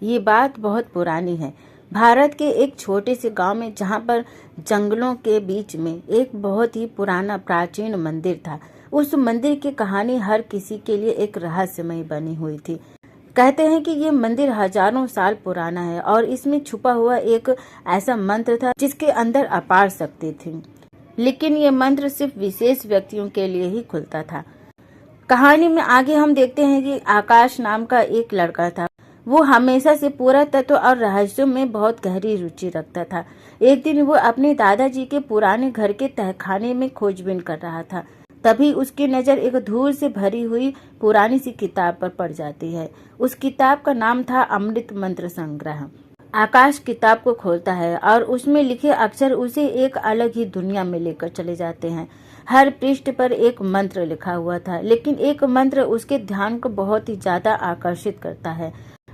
ये बात बहुत पुरानी है। भारत के एक छोटे से गांव में, जहां पर जंगलों के बीच में एक बहुत ही पुराना प्राचीन मंदिर था। उस मंदिर की कहानी हर किसी के लिए एक रहस्यमय बनी हुई थी। कहते हैं कि ये मंदिर हजारों साल पुराना है और इसमें छुपा हुआ एक ऐसा मंत्र था जिसके अंदर अपार शक्ति थी। लेकिन ये मंत्र सिर्फ विशेष व्यक्तियों के लिए ही खुलता था। कहानी में आगे हम देखते हैं कि आकाश नाम का एक लड़का था। वो हमेशा से पुरातत्व और रहस्यों में बहुत गहरी रुचि रखता था। एक दिन वो अपने दादाजी के पुराने घर के तहखाने में खोजबीन कर रहा था। तभी उसकी नज़र एक धूल से भरी हुई पुरानी सी किताब पर पड़ जाती है। उस किताब का नाम था अमृत मंत्र संग्रह। आकाश किताब को खोलता है और उसमें लिखे अक्षर उसे एक अलग ही दुनिया में लेकर चले जाते हैं। हर पृष्ठ पर एक मंत्र लिखा हुआ था, लेकिन एक मंत्र उसके ध्यान को बहुत ही ज्यादा आकर्षित करता है।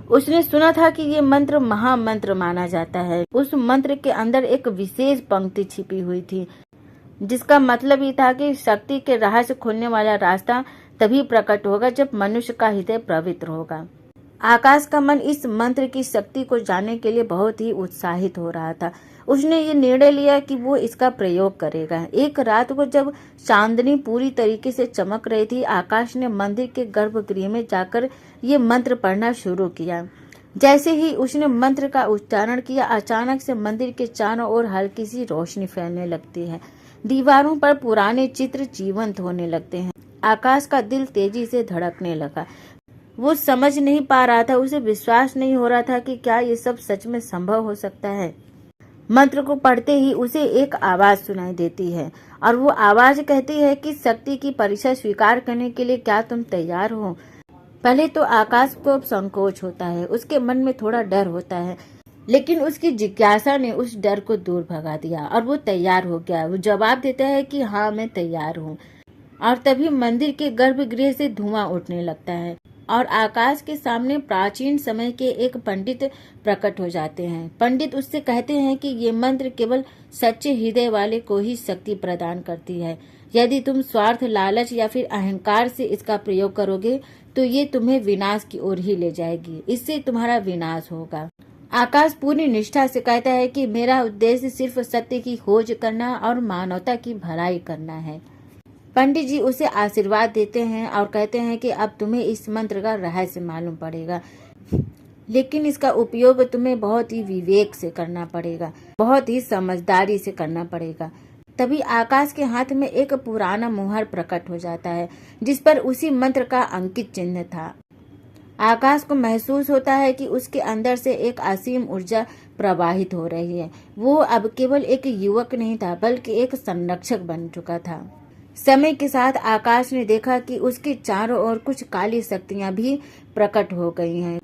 उसने सुना था कि ये मंत्र महामंत्र माना जाता है। उस मंत्र के अंदर एक विशेष पंक्ति छिपी हुई थी, जिसका मतलब ये था कि शक्ति के रहस्य खोलने वाला रास्ता तभी प्रकट होगा जब मनुष्य का हृदय पवित्र होगा। आकाश का मन इस मंत्र की शक्ति को जानने के लिए बहुत ही उत्साहित हो रहा था। उसने ये निर्णय लिया कि वो इसका प्रयोग करेगा। एक रात को जब चांदनी पूरी तरीके से चमक रही थी, आकाश ने मंदिर के गर्भगृह में जाकर ये मंत्र पढ़ना शुरू किया। जैसे ही उसने मंत्र का उच्चारण किया, अचानक से मंदिर के चारों ओर हल्की सी रोशनी फैलने लगती है। दीवारों पर पुराने चित्र जीवंत होने लगते हैं। आकाश का दिल तेजी से धड़कने लगा। वो समझ नहीं पा रहा था, उसे विश्वास नहीं हो रहा था कि क्या ये सब सच में संभव हो सकता है। मंत्र को पढ़ते ही उसे एक आवाज सुनाई देती है और वो आवाज कहती है कि शक्ति की परीक्षा स्वीकार करने के लिए क्या तुम तैयार हो। पहले तो आकाश को संकोच होता है, उसके मन में थोड़ा डर होता है, लेकिन उसकी जिज्ञासा ने उस डर को दूर भगा दिया और वो तैयार हो गया। वो जवाब देता है कि हाँ, मैं तैयार हूँ। और तभी मंदिर के गर्भगृह से धुआं उठने लगता है और आकाश के सामने प्राचीन समय के एक पंडित प्रकट हो जाते हैं। पंडित उससे कहते हैं कि ये मंत्र केवल सच्चे हृदय वाले को ही शक्ति प्रदान करती है। यदि तुम स्वार्थ, लालच या फिर अहंकार से इसका प्रयोग करोगे तो ये तुम्हें विनाश की ओर ही ले जाएगी। इससे तुम्हारा विनाश होगा। आकाश पूरी निष्ठा से कहता है कि मेरा उद्देश्य सिर्फ सत्य की खोज करना और मानवता की भलाई करना है। पंडित जी उसे आशीर्वाद देते हैं और कहते हैं कि अब तुम्हें इस मंत्र का रहस्य मालूम पड़ेगा, लेकिन इसका उपयोग तुम्हें बहुत ही विवेक से करना पड़ेगा, बहुत ही समझदारी से करना पड़ेगा। तभी आकाश के हाथ में एक पुराना मुहर प्रकट हो जाता है, जिस पर उसी मंत्र का अंकित चिन्ह था। आकाश को महसूस होता है कि उसके अंदर से एक असीम ऊर्जा प्रवाहित हो रही है। वो अब केवल एक युवक नहीं था, बल्कि एक संरक्षक बन चुका था। समय के साथ आकाश ने देखा कि उसके चारों ओर कुछ काली शक्तियां भी प्रकट हो गई हैं।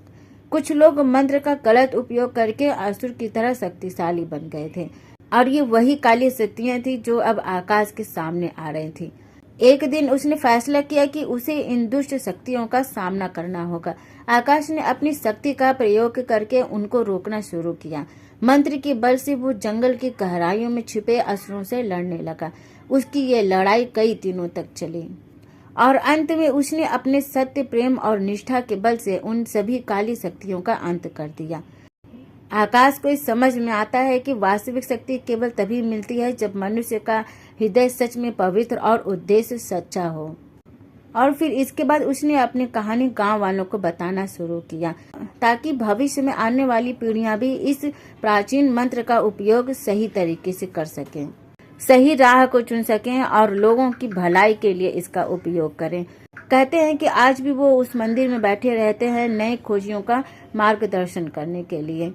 कुछ लोग मंत्र का गलत उपयोग करके असुर की तरह शक्तिशाली बन गए थे और ये वही काली शक्तियां थी जो अब आकाश के सामने आ रही थी। एक दिन उसने फैसला किया कि उसे इन दुष्ट शक्तियों का सामना करना होगा। आकाश ने अपनी शक्ति का प्रयोग करके उनको रोकना शुरू किया। मंत्र के बल से वो जंगल की गहराइयों में छिपे असुरों से लड़ने लगा। उसकी ये लड़ाई कई दिनों तक चली और अंत में उसने अपने सत्य, प्रेम और निष्ठा के बल से उन सभी काली शक्तियों का अंत कर दिया। आकाश को इस समझ में आता है कि वास्तविक शक्ति केवल तभी मिलती है जब मनुष्य का हृदय सच में पवित्र और उद्देश्य सच्चा हो। और फिर इसके बाद उसने अपनी कहानी गांव वालों को बताना शुरू किया, ताकि भविष्य में आने वाली पीढ़ियां भी इस प्राचीन मंत्र का उपयोग सही तरीके से कर सकें, सही राह को चुन सकें और लोगों की भलाई के लिए इसका उपयोग करें। कहते हैं कि आज भी वो उस मंदिर में बैठे रहते हैं नए खोजियों का मार्गदर्शन करने के लिए।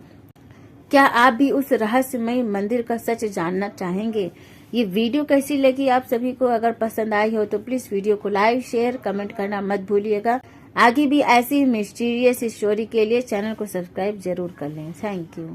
क्या आप भी उस रहस्यमय मंदिर का सच जानना चाहेंगे? ये वीडियो कैसी लगी आप सभी को? अगर पसंद आई हो तो प्लीज वीडियो को लाइक, शेयर, कमेंट करना मत भूलिएगा। आगे भी ऐसी मिस्टीरियस स्टोरी के लिए चैनल को सब्सक्राइब जरूर कर लें। Thank you.